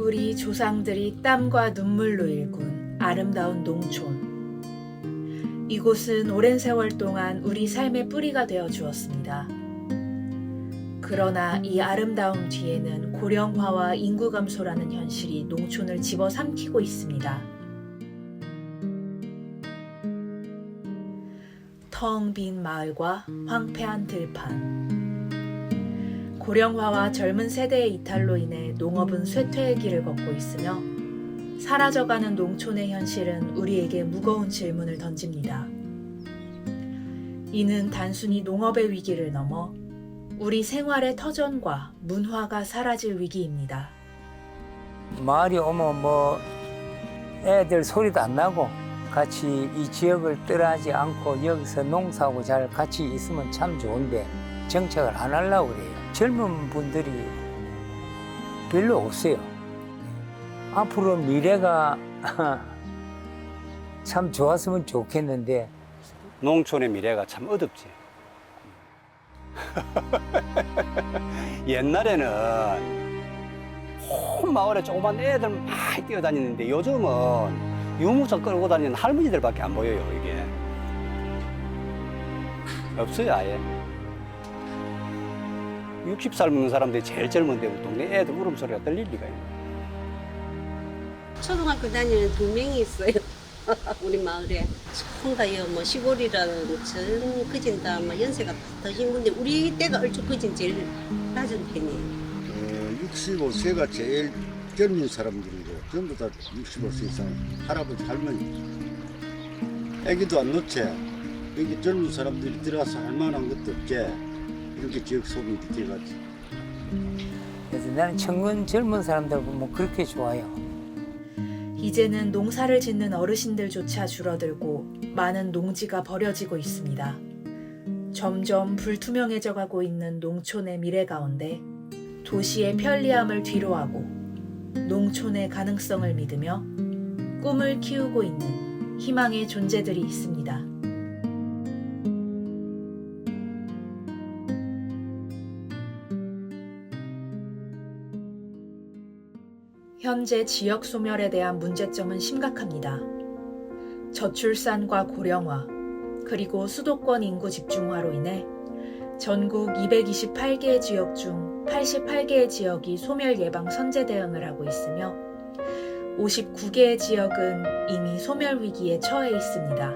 우리 조상들이 땀과 눈물로 일군 아름다운 농촌. 이곳은 오랜 세월 동안 우리 삶의 뿌리가 되어 주었습니다. 그러나 이 아름다움 뒤에는 고령화와 인구 감소라는 현실이 농촌을 집어삼키고 있습니다. 텅 빈 마을과 황폐한 들판. 고령화와 젊은 세대의 이탈로 인해 농업은 쇠퇴의 길을 걷고 있으며 사라져가는 농촌의 현실은 우리에게 무거운 질문을 던집니다. 이는 단순히 농업의 위기를 넘어 우리 생활의 터전과 문화가 사라질 위기입니다. 마을이 오면 애들 소리도 안 나고 같이 이 지역을 떠나지 않고 여기서 농사하고 잘 같이 있으면 참 좋은데 정착을 안 하려고 그래요. 젊은 분들이 별로 없어요. 앞으로 미래가 참 좋았으면 좋겠는데 농촌의 미래가 참 어둡지. 옛날에는 온 마을에 조그만 애들 많이 뛰어다니는데 요즘은 유모차 끌고 다니는 할머니들밖에 안 보여요. 이게 없어요. 아예 60살 먹는 사람들이 제일 젊은데 동네 애들 울음소리가 들릴 리가 있네. 초등학교 다니는 2명이 있어요. 우리 마을에. 홍다여 시골이라는 전 그진다 연세가 더신 건데 우리 때가 얼추 그진 제일 낮은 편이에요. 65세가 제일 젊은 사람들이고 전부 다 65세 이상 할아버지 할머니. 애기도 안 놓지. 여기 젊은 사람들이 들어와서 할 만한 것도 없지. 이렇게 지역 소문이 뛰어가지. 그래서 나는 청년 젊은 사람들 보면 그렇게 좋아요. 이제는 농사를 짓는 어르신들조차 줄어들고 많은 농지가 버려지고 있습니다. 점점 불투명해져가고 있는 농촌의 미래 가운데 도시의 편리함을 뒤로하고 농촌의 가능성을 믿으며 꿈을 키우고 있는 희망의 존재들이 있습니다. 현재 지역 소멸에 대한 문제점은 심각합니다. 저출산과 고령화, 그리고 수도권 인구 집중화로 인해 전국 228개의 지역 중 88개의 지역이 소멸 예방 선제 대응을 하고 있으며 59개의 지역은 이미 소멸 위기에 처해 있습니다.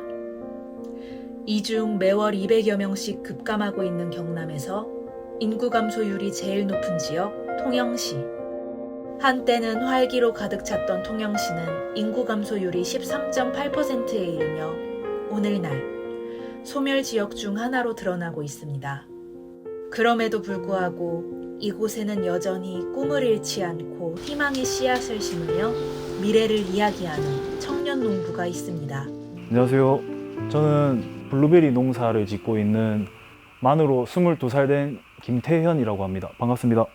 이 중 매월 200여 명씩 급감하고 있는 경남에서 인구 감소율이 제일 높은 지역 통영시. 한때는 활기로 가득 찼던 통영시는 인구 감소율이 13.8%에 이르며 오늘날 소멸 지역 중 하나로 드러나고 있습니다. 그럼에도 불구하고 이곳에는 여전히 꿈을 잃지 않고 희망의 씨앗을 심으며 미래를 이야기하는 청년 농부가 있습니다. 안녕하세요. 저는 블루베리 농사를 짓고 있는 만으로 22살 된 김태현이라고 합니다. 반갑습니다.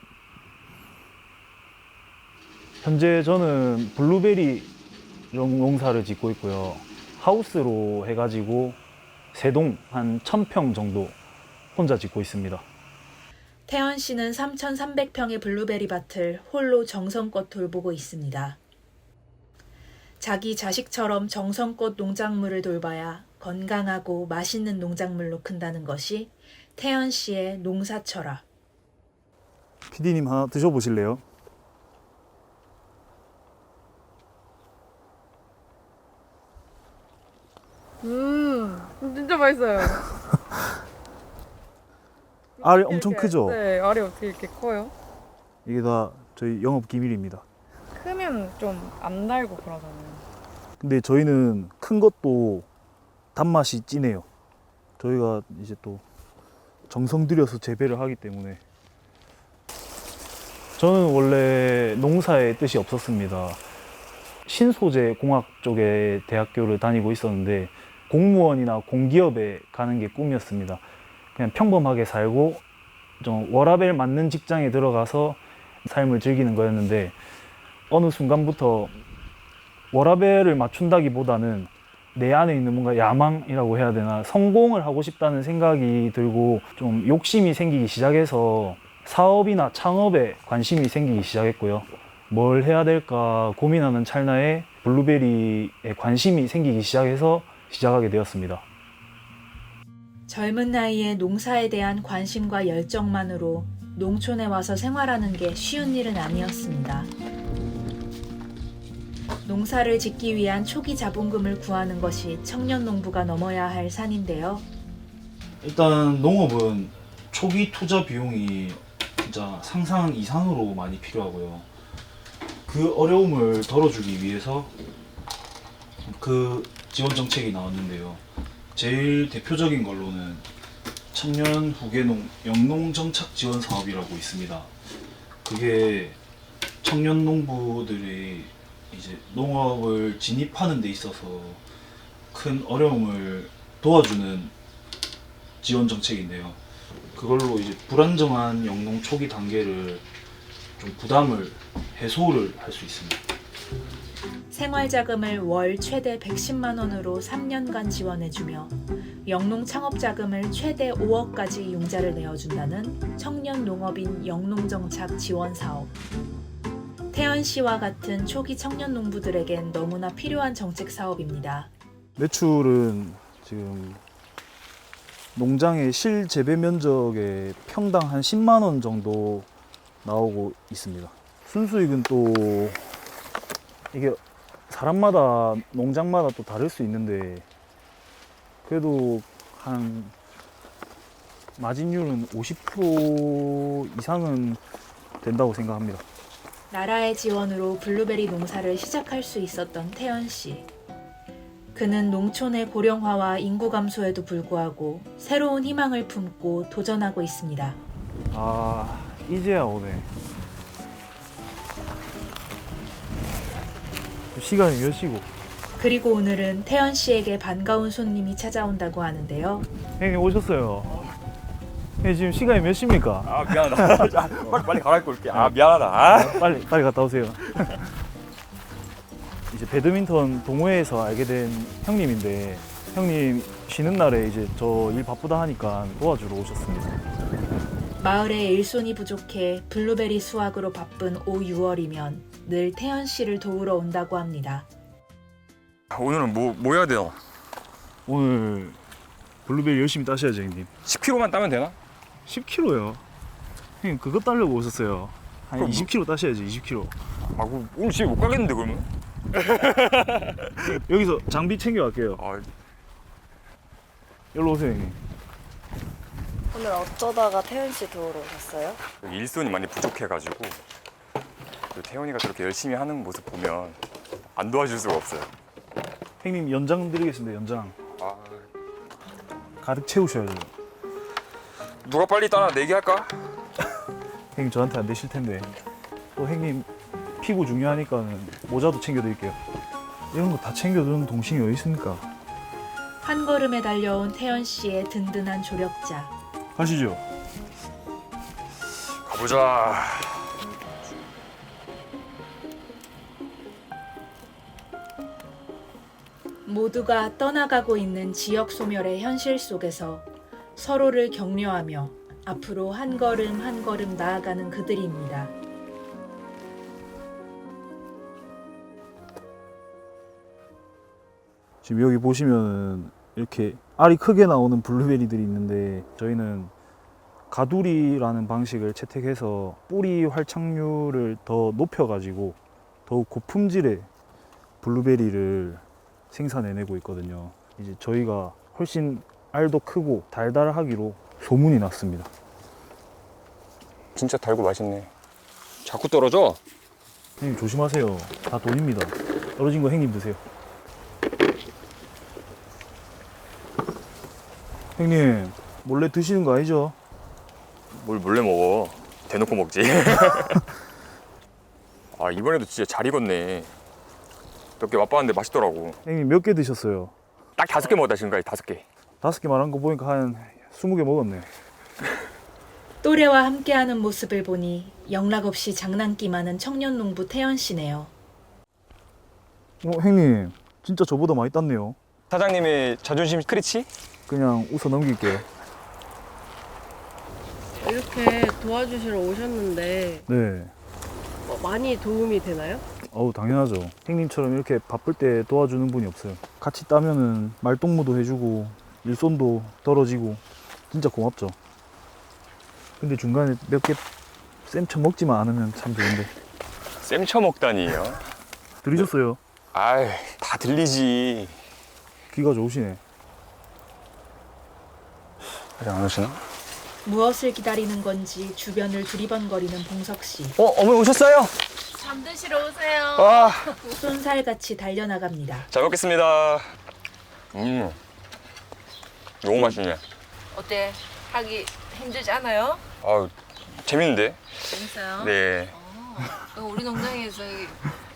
현재 저는 블루베리 농사를 짓고 있고요. 하우스로 해가지고 세동 한 1000평 정도 혼자 짓고 있습니다. 태연 씨는 3,300평의 블루베리 밭을 홀로 정성껏 돌보고 있습니다. 자기 자식처럼 정성껏 농작물을 돌봐야 건강하고 맛있는 농작물로 큰다는 것이 태연 씨의 농사 철학. PD님 하나 드셔보실래요? 진짜 맛있어요. 알이 엄청 크죠? 네, 알이 어떻게 이렇게 커요? 이게 다 저희 영업 기밀입니다. 크면 좀 안 달고 그러잖아요. 근데 저희는 큰 것도 단맛이 진해요. 저희가 이제 또 정성 들여서 재배를 하기 때문에. 저는 원래 농사에 뜻이 없었습니다. 신소재 공학 쪽에 대학교를 다니고 있었는데 공무원이나 공기업에 가는 게 꿈이었습니다. 그냥 평범하게 살고 좀 워라밸 맞는 직장에 들어가서 삶을 즐기는 거였는데 어느 순간부터 워라밸을 맞춘다기보다는 내 안에 있는 뭔가 야망이라고 해야 되나, 성공을 하고 싶다는 생각이 들고 좀 욕심이 생기기 시작해서 사업이나 창업에 관심이 생기기 시작했고요. 뭘 해야 될까 고민하는 찰나에 블루베리에 관심이 생기기 시작해서 시작하게 되었습니다. 젊은 나이에 농사에 대한 관심과 열정만으로 농촌에 와서 생활하는 게 쉬운 일은 아니었습니다. 농사를 짓기 위한 초기 자본금을 구하는 것이 청년 농부가 넘어야 할 산인데요. 일단 농업은 초기 투자 비용이 진짜 상상 이상으로 많이 필요하고요. 그 어려움을 덜어주기 위해서 그 지원 정책이 나왔는데요. 제일 대표적인 걸로는 청년 후계농 영농 정착 지원 사업이라고 있습니다. 그게 청년 농부들이 이제 농업을 진입하는 데 있어서 큰 어려움을 도와주는 지원 정책인데요. 그걸로 이제 불안정한 영농 초기 단계를 좀 부담을 해소를 할 수 있습니다. 생활자금을 월 최대 110만 원으로 3년간 지원해주며 영농 창업자금을 최대 5억까지 융자를 내어준다는 청년 농업인 영농정착 지원 사업. 태연 씨와 같은 초기 청년 농부들에겐 너무나 필요한 정책 사업입니다. 매출은 지금 농장의 실재배 면적의 평당 한 10만 원 정도 나오고 있습니다. 순수익은 또 이게 사람마다 농장마다 또 다를 수 있는데 그래도 한 마진율은 50% 이상은 된다고 생각합니다. 나라의 지원으로 블루베리 농사를 시작할 수 있었던 태연 씨. 그는 농촌의 고령화와 인구 감소에도 불구하고 새로운 희망을 품고 도전하고 있습니다. 아, 이제야 오네. 시간이 몇 시고? 그리고 오늘은 태연 씨에게 반가운 손님이 찾아온다고 하는데요. 형님 오셨어요. 형님 지금 시간이 몇 시입니까? 아 미안하다. 빨리 갈아입고 올게. 아 미안하다. 아. 빨리 갔다 오세요. 이제 배드민턴 동호회에서 알게 된 형님인데 형님 쉬는 날에 이제 저 일 바쁘다 하니까 도와주러 오셨습니다. 마을에 일손이 부족해 블루베리 수확으로 바쁜 오 6월이면 늘 태연 씨를 도우러 온다고 합니다. 오늘은 뭐 해야 돼요? 오늘 블루베리 열심히 따셔야죠 형님. 10kg만 따면 되나? 10kg요? 형님 그거 따려고 오셨어요. 한 그럼 20kg 따셔야지 20kg. 아 오늘 집에 못 가겠는데 그러면? 여기서 장비 챙겨갈게요. 아 여기로 오세요 형님. 오늘 어쩌다가 태연 씨 도우러 오셨어요? 일손이 많이 부족해가지고 태연이가 저렇게 열심히 하는 모습 보면 안 도와줄 수가 없어요. 형님 연장 드리겠습니다 연장. 아 가득 채우셔야죠. 누가 빨리 따나 내기할까? 형님 저한테 안 되실 텐데 또 형님 피부 중요하니까는 모자도 챙겨드릴게요. 이런 거 다 챙겨주는 동심이 어디 있습니까? 한 걸음에 달려온 태연 씨의 든든한 조력자. 가시죠. 가보자. 모두가 떠나가고 있는 지역 소멸의 현실 속에서 서로를 격려하며 앞으로 한 걸음 한 걸음 나아가는 그들입니다. 지금 여기 보시면 이렇게 알이 크게 나오는 블루베리들이 있는데 저희는 가두리라는 방식을 채택해서 뿌리 활착률을 더 높여가지고 더욱 고품질의 블루베리를 생산해내고 있거든요. 이제 저희가 훨씬 알도 크고 달달하기로 소문이 났습니다. 진짜 달고 맛있네. 자꾸 떨어져. 형님 조심하세요. 다 돈입니다. 떨어진 거 형님 드세요. 형님 몰래 드시는 거 아니죠? 뭘 몰래 먹어. 대놓고 먹지. 아 이번에도 진짜 잘 익었네. 몇 개 맛봤는데 맛있더라고. 형님 몇 개 드셨어요? 딱 5개 먹었다 지금까지 5개. 5개 말한 거 보니까 한 20개 먹었네. 또래와 함께하는 모습을 보니 영락없이 장난기 많은 청년 농부 태연 씨네요. 형님 진짜 저보다 많이 땄네요. 사장님의 자존심 크리치? 그냥 웃어 넘길게요. 이렇게 도와주시러 오셨는데 네. 많이 도움이 되나요? 당연하죠. 형님처럼 이렇게 바쁠 때 도와주는 분이 없어요. 같이 따면은 말동무도 해주고 일손도 떨어지고 진짜 고맙죠. 근데 중간에 몇 개 쌤 처먹지만 않으면 참 좋은데. 쌤 처먹다니요? 들으셨어요? 아이, 다 들리지. 귀가 좋으시네. 아직 안 오시나? 무엇을 기다리는 건지 주변을 두리번거리는 봉석 씨. 어머니 오셨어요? 잠드시러 오세요. 와, 쏜살같이 달려나갑니다. 잘 먹겠습니다. 너무 맛있네. 어때? 하기 힘들지 않아요? 아, 재밌는데? 재밌어요? 네. 우리 농장에서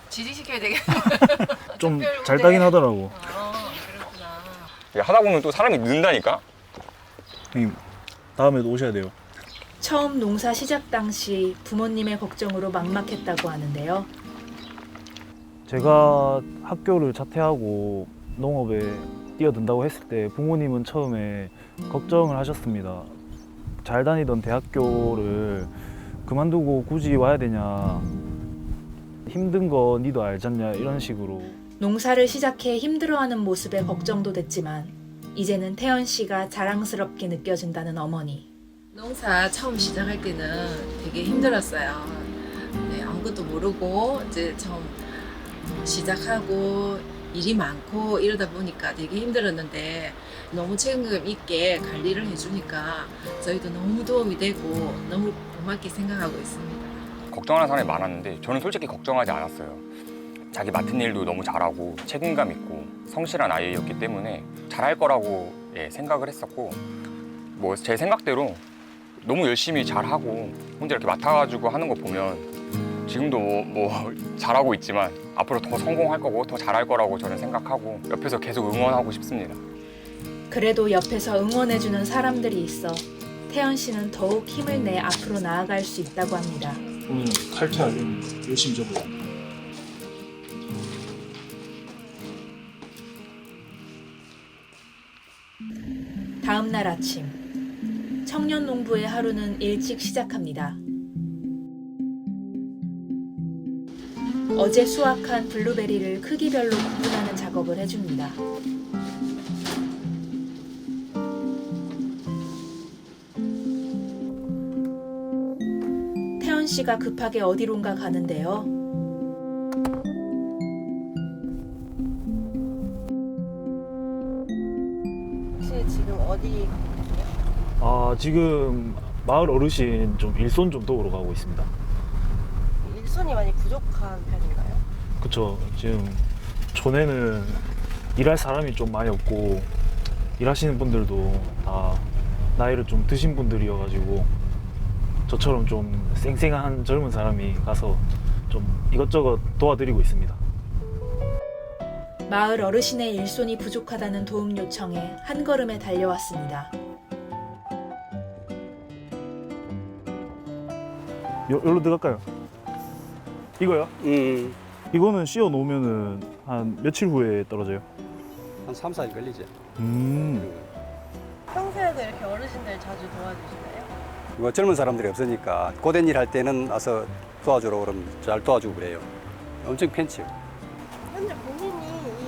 지지시켜야 되겠네. 좀 잘 따긴 하더라고. 그렇구나. 하다 보면 또 사람이 는다니까? 형님, 다음에도 오셔야 돼요. 처음 농사 시작 당시 부모님의 걱정으로 막막했다고 하는데요. 제가 학교를 자퇴하고 농업에 뛰어든다고 했을 때 부모님은 처음에 걱정을 하셨습니다. 잘 다니던 대학교를 그만두고 굳이 와야 되냐, 힘든 거 니도 알잖냐, 이런 식으로. 농사를 시작해 힘들어하는 모습에 걱정도 됐지만 이제는 태연 씨가 자랑스럽게 느껴진다는 어머니. 농사 처음 시작할 때는 되게 힘들었어요. 네, 아무것도 모르고 이제 처음 시작하고 일이 많고 이러다 보니까 되게 힘들었는데 너무 책임감 있게 관리를 해주니까 저희도 너무 도움이 되고 너무 고맙게 생각하고 있습니다. 걱정하는 사람이 많았는데 저는 솔직히 걱정하지 않았어요. 자기 맡은 일도 너무 잘하고 책임감 있고 성실한 아이였기 때문에 잘할 거라고 생각을 했었고, 뭐 제 생각대로 너무 열심히 잘하고 혼자 이렇게 맡아가지고 하는 거 보면 지금도 뭐 잘하고 있지만 앞으로 더 성공할 거고 더 잘할 거라고 저는 생각하고 옆에서 계속 응원하고 싶습니다. 그래도 옆에서 응원해주는 사람들이 있어 태연 씨는 더욱 힘을 내 앞으로 나아갈 수 있다고 합니다. 오늘 칼퇴하게 열심히 접어요. 다음 날 아침, 청년 농부의 하루는 일찍 시작합니다. 어제 수확한 블루베리를 크기별로 구분하는 작업을 해줍니다. 태연 씨가 급하게 어디론가 가는데요. 혹시 지금 어디 지금 마을 어르신 좀 일손 좀 도우러 가고 있습니다. 일손이 많이 부족한 편인가요? 그쵸. 지금 촌에는 일할 사람이 좀 많이 없고 일하시는 분들도 다 나이를 좀 드신 분들이어가지고 저처럼 좀 쌩쌩한 젊은 사람이 가서 좀 이것저것 도와드리고 있습니다. 마을 어르신의 일손이 부족하다는 도움 요청에 한 걸음에 달려왔습니다. 여기로 들어갈까요? 이거요? 이거는 씌워 놓으면은 한 며칠 후에 떨어져요? 한 3, 4일 걸리지. 평소에도 이렇게 어르신들 자주 도와주시나요? 뭐 젊은 사람들이 없으니까 고된 일 할 때는 와서 도와주러 그러면 잘 도와주고 그래요. 엄청 팬치요. 현재 본인이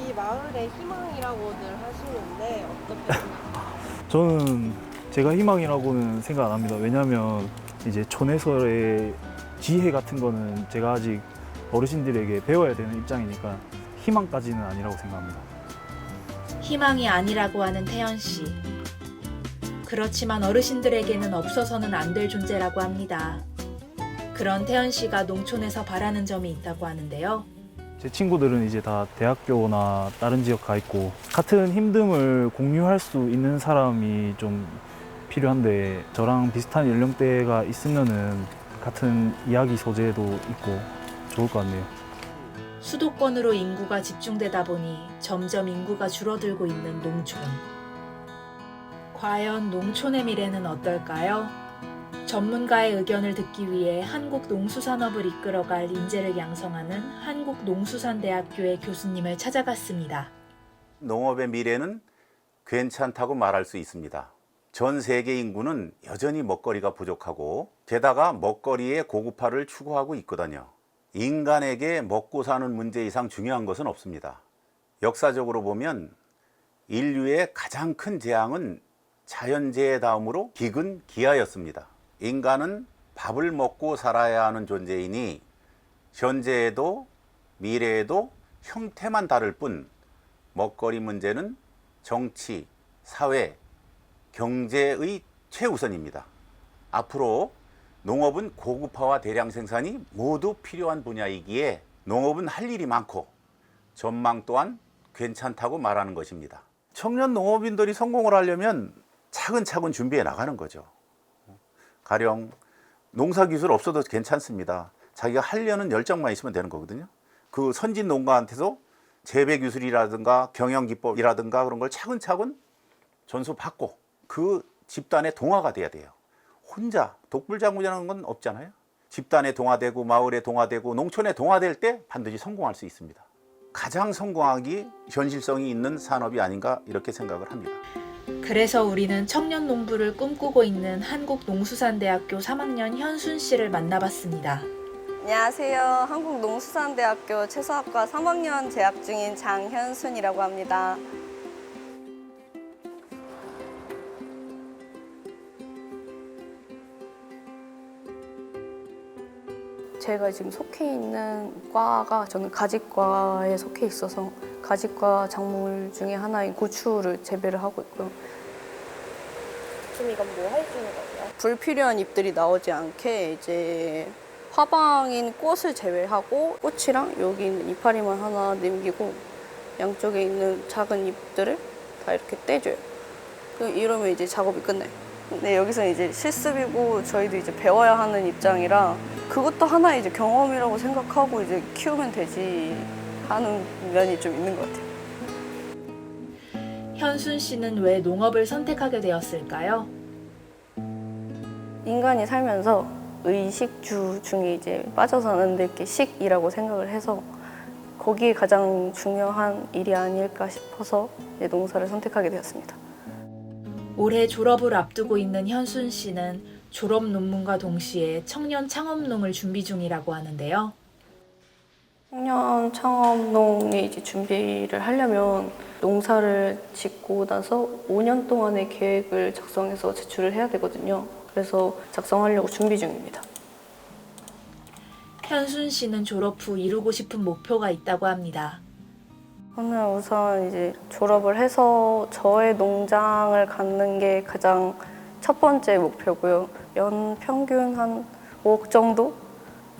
이 마을의 희망이라고들 하시는데 어떤 편인가요? 저는 제가 희망이라고는 생각 안 합니다. 왜냐하면 이제 촌에서의 지혜 같은 거는 제가 아직 어르신들에게 배워야 되는 입장이니까 희망까지는 아니라고 생각합니다. 희망이 아니라고 하는 태연 씨. 그렇지만 어르신들에게는 없어서는 안 될 존재라고 합니다. 그런 태연 씨가 농촌에서 바라는 점이 있다고 하는데요. 제 친구들은 이제 다 대학교나 다른 지역 가 있고 같은 힘듦을 공유할 수 있는 사람이 좀 필요한데 저랑 비슷한 연령대가 있으면은 같은 이야기 소재도 있고 좋을 것 같네요. 수도권으로 인구가 집중되다 보니 점점 인구가 줄어들고 있는 농촌. 과연 농촌의 미래는 어떨까요? 전문가의 의견을 듣기 위해 한국농수산업을 이끌어갈 인재를 양성하는 한국농수산대학교의 교수님을 찾아갔습니다. 농업의 미래는 괜찮다고 말할 수 있습니다. 전 세계 인구는 여전히 먹거리가 부족하고 게다가 먹거리의 고급화를 추구하고 있거든요. 인간에게 먹고 사는 문제 이상 중요한 것은 없습니다. 역사적으로 보면 인류의 가장 큰 재앙은 자연재해 다음으로 기근, 기아였습니다. 인간은 밥을 먹고 살아야 하는 존재이니 현재에도 미래에도 형태만 다를 뿐 먹거리 문제는 정치, 사회, 경제의 최우선입니다. 앞으로 농업은 고급화와 대량 생산이 모두 필요한 분야이기에 농업은 할 일이 많고 전망 또한 괜찮다고 말하는 것입니다. 청년 농업인들이 성공을 하려면 차근차근 준비해 나가는 거죠. 가령 농사기술 없어도 괜찮습니다. 자기가 하려는 열정만 있으면 되는 거거든요. 그 선진 농가한테서 재배기술이라든가 경영기법이라든가 그런 걸 차근차근 전수받고 그 집단의 동화가 돼야 돼요. 혼자 독불장군이라는 건 없잖아요. 집단에 동화되고 마을에 동화되고 농촌에 동화될 때 반드시 성공할 수 있습니다. 가장 성공하기 현실성이 있는 산업이 아닌가 이렇게 생각을 합니다. 그래서 우리는 청년 농부를 꿈꾸고 있는 한국농수산대학교 3학년 현순 씨를 만나봤습니다. 안녕하세요. 한국농수산대학교 채소학과 3학년 재학 중인 장현순이라고 합니다. 제가 지금 속해 있는 과가 저는 가지과에 속해 있어서 가지과 작물 중에 하나인 고추를 재배를 하고 있고요. 그럼 이건 뭐 해주는 거예요? 불필요한 잎들이 나오지 않게 이제 화방인 꽃을 제외하고 꽃이랑 여기 있는 이파리만 하나 남기고 양쪽에 있는 작은 잎들을 다 이렇게 떼줘요. 이러면 이제 작업이 끝나요. 근데 여기서 이제 실습이고 저희도 이제 배워야 하는 입장이라 그것도 하나의 이제 경험이라고 생각하고 이제 키우면 되지 하는 면이 좀 있는 것 같아요. 현순 씨는 왜 농업을 선택하게 되었을까요? 인간이 살면서 의식주 중에 이제 빠져서는 안 될 게 식이라고 생각을 해서 거기에 가장 중요한 일이 아닐까 싶어서 이제 농사를 선택하게 되었습니다. 올해 졸업을 앞두고 있는 현순 씨는 졸업 논문과 동시에 청년 창업농을 준비 중이라고 하는데요. 청년 창업농에 이제 준비를 하려면 농사를 짓고 나서 5년 동안의 계획을 작성해서 제출을 해야 되거든요. 그래서 작성하려고 준비 중입니다. 현순 씨는 졸업 후 이루고 싶은 목표가 있다고 합니다. 저는 우선 이제 졸업을 해서 저의 농장을 갖는 게 가장 첫 번째 목표고요. 연 평균 한 5억 정도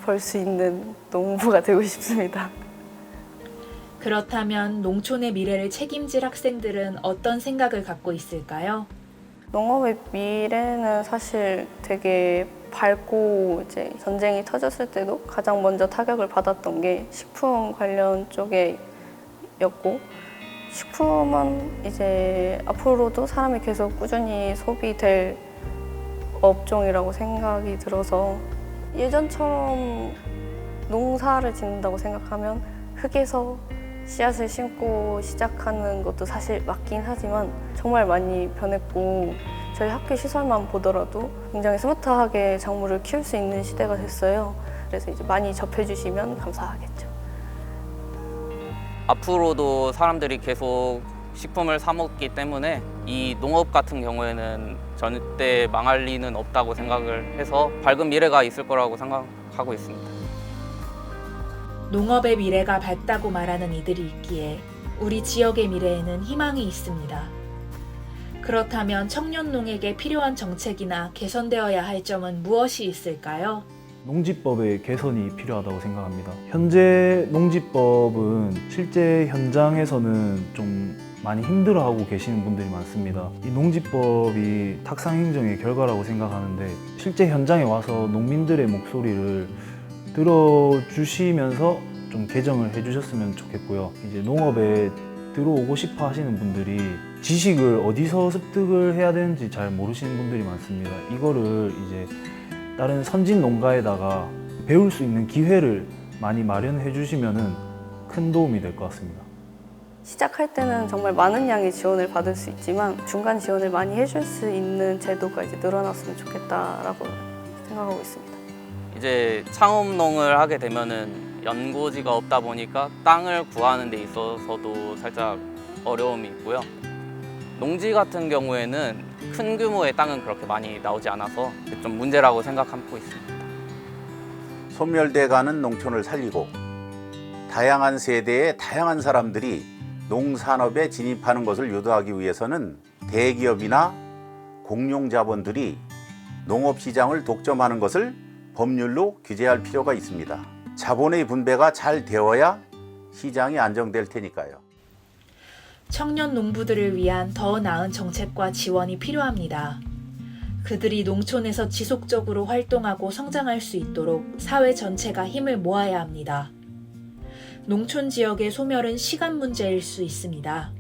벌 수 있는 농부가 되고 싶습니다. 그렇다면 농촌의 미래를 책임질 학생들은 어떤 생각을 갖고 있을까요? 농업의 미래는 사실 되게 밝고 이제 전쟁이 터졌을 때도 가장 먼저 타격을 받았던 게 식품 관련 쪽에였고 식품은 이제 앞으로도 사람이 계속 꾸준히 소비될 업종이라고 생각이 들어서 예전처럼 농사를 짓는다고 생각하면 흙에서 씨앗을 심고 시작하는 것도 사실 맞긴 하지만 정말 많이 변했고 저희 학교 시설만 보더라도 굉장히 스마트하게 작물을 키울 수 있는 시대가 됐어요. 그래서 이제 많이 접해주시면 감사하겠죠. 앞으로도 사람들이 계속 식품을 사 먹기 때문에 이 농업 같은 경우에는 절대 망할 리는 없다고 생각을 해서 밝은 미래가 있을 거라고 생각하고 있습니다. 농업의 미래가 밝다고 말하는 이들이 있기에 우리 지역의 미래에는 희망이 있습니다. 그렇다면 청년농에게 필요한 정책이나 개선되어야 할 점은 무엇이 있을까요? 농지법의 개선이 필요하다고 생각합니다. 현재 농지법은 실제 현장에서는 좀 많이 힘들어하고 계시는 분들이 많습니다. 이 농지법이 탁상행정의 결과라고 생각하는데 실제 현장에 와서 농민들의 목소리를 들어주시면서 좀 개정을 해주셨으면 좋겠고요. 이제 농업에 들어오고 싶어 하시는 분들이 지식을 어디서 습득을 해야 되는지 잘 모르시는 분들이 많습니다. 이거를 이제 다른 선진 농가에다가 배울 수 있는 기회를 많이 마련해 주시면은 큰 도움이 될 것 같습니다. 시작할 때는 정말 많은 양의 지원을 받을 수 있지만 중간 지원을 많이 해줄 수 있는 제도가 이제 늘어났으면 좋겠다라고 생각하고 있습니다. 이제 창업농을 하게 되면은 연고지가 없다 보니까 땅을 구하는 데 있어서도 살짝 어려움이 있고요. 농지 같은 경우에는 큰 규모의 땅은 그렇게 많이 나오지 않아서 좀 문제라고 생각하고 있습니다. 소멸돼가는 농촌을 살리고 다양한 세대의 다양한 사람들이 농산업에 진입하는 것을 유도하기 위해서는 대기업이나 공룡자본들이 농업시장을 독점하는 것을 법률로 규제할 필요가 있습니다. 자본의 분배가 잘 되어야 시장이 안정될 테니까요. 청년 농부들을 위한 더 나은 정책과 지원이 필요합니다. 그들이 농촌에서 지속적으로 활동하고 성장할 수 있도록 사회 전체가 힘을 모아야 합니다. 농촌 지역의 소멸은 시간 문제일 수 있습니다.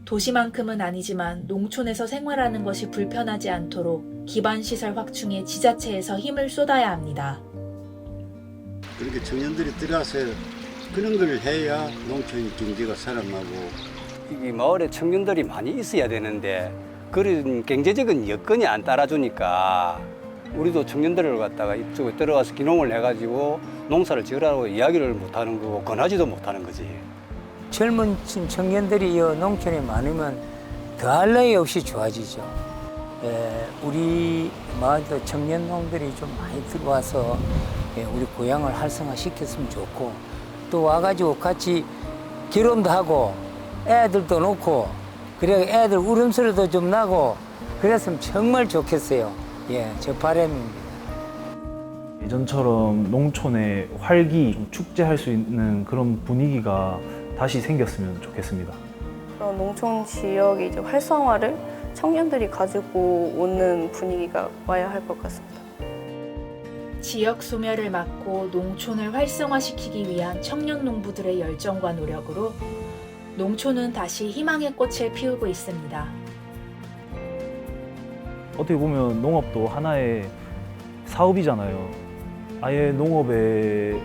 도시만큼은 아니지만 농촌에서 생활하는 것이 불편하지 않도록 기반시설 확충에 지자체에서 힘을 쏟아야 합니다. 그렇게 청년들이 들어와서 그런 걸 해야 농촌 경제가 살아나고. 이 마을에 청년들이 많이 있어야 되는데 그런 경제적인 여건이 안 따라주니까 우리도 청년들을 갖다가 이쪽에 들어와서 기농을 해가지고 농사를 지으라고 이야기를 못하는 거고 권하지도 못하는 거지. 젊은 청년들이 이 농촌에 많으면 더할 나위 없이 좋아지죠. 우리 마을도 청년농들이 좀 많이 들어와서 우리 고향을 활성화시켰으면 좋고, 또 와가지고 같이 결혼도 하고 애들도 놓고, 그래 애들 울음소리도 좀 나고 그랬으면 정말 좋겠어요. 저 바람입니다. 예전처럼 농촌의 활기, 좀 축제할 수 있는 그런 분위기가 다시 생겼으면 좋겠습니다. 그런 농촌 지역의 이제 활성화를 청년들이 가지고 오는 분위기가 와야 할 것 같습니다. 지역 소멸을 막고 농촌을 활성화시키기 위한 청년 농부들의 열정과 노력으로 농촌은 다시 희망의 꽃을 피우고 있습니다. 어떻게 보면 농업도 하나의 사업이잖아요. 아예 농업에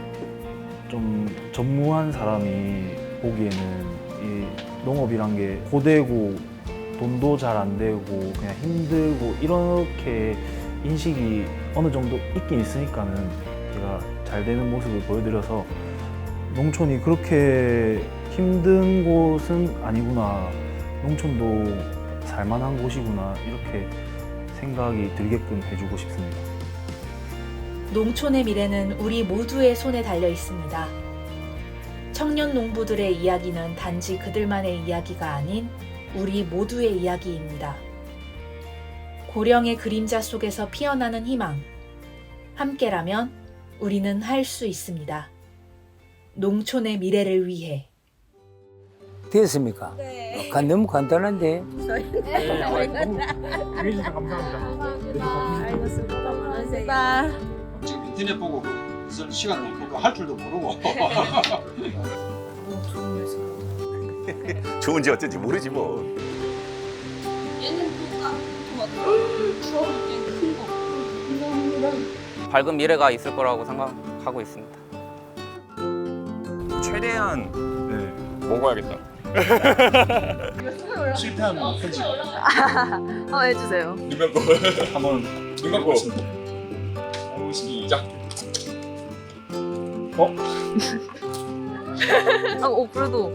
좀 전무한 사람이 보기에는 이 농업이란 게 고되고 돈도 잘 안 되고 그냥 힘들고 이렇게 인식이 어느 정도 있긴 있으니까는 제가 잘 되는 모습을 보여드려서 농촌이 그렇게 힘든 곳은 아니구나, 농촌도 살만한 곳이구나, 이렇게 생각이 들게끔 해주고 싶습니다. 농촌의 미래는 우리 모두의 손에 달려 있습니다. 청년 농부들의 이야기는 단지 그들만의 이야기가 아닌 우리 모두의 이야기입니다. 고령의 그림자 속에서 피어나는 희망. 함께라면 우리는 할 수 있습니다. 농촌의 미래를 위해. 됐습니까? 네. 너무 간단한데. 해주셔서 감사합니다. 알겠습니다. 고맙습니다. 지금 인터넷 보고 무슨 시간 보고 할 줄도 모르고. 좋은지 어쩐지 모르지 뭐. 얘는 밝은 미래가 있을 거라고 생각하고 있습니다. 최대한 먹어야겠다. 실패하면 편집. 해주세요. 눈 감고 한번 눈 감고 시작. 그래도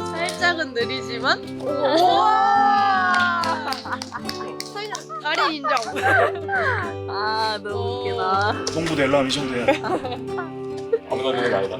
살짝은 느리지만 아리 인정. 너무 웃기다. 공부 되려면 이 정도야. 아무나 되는 게 아니다.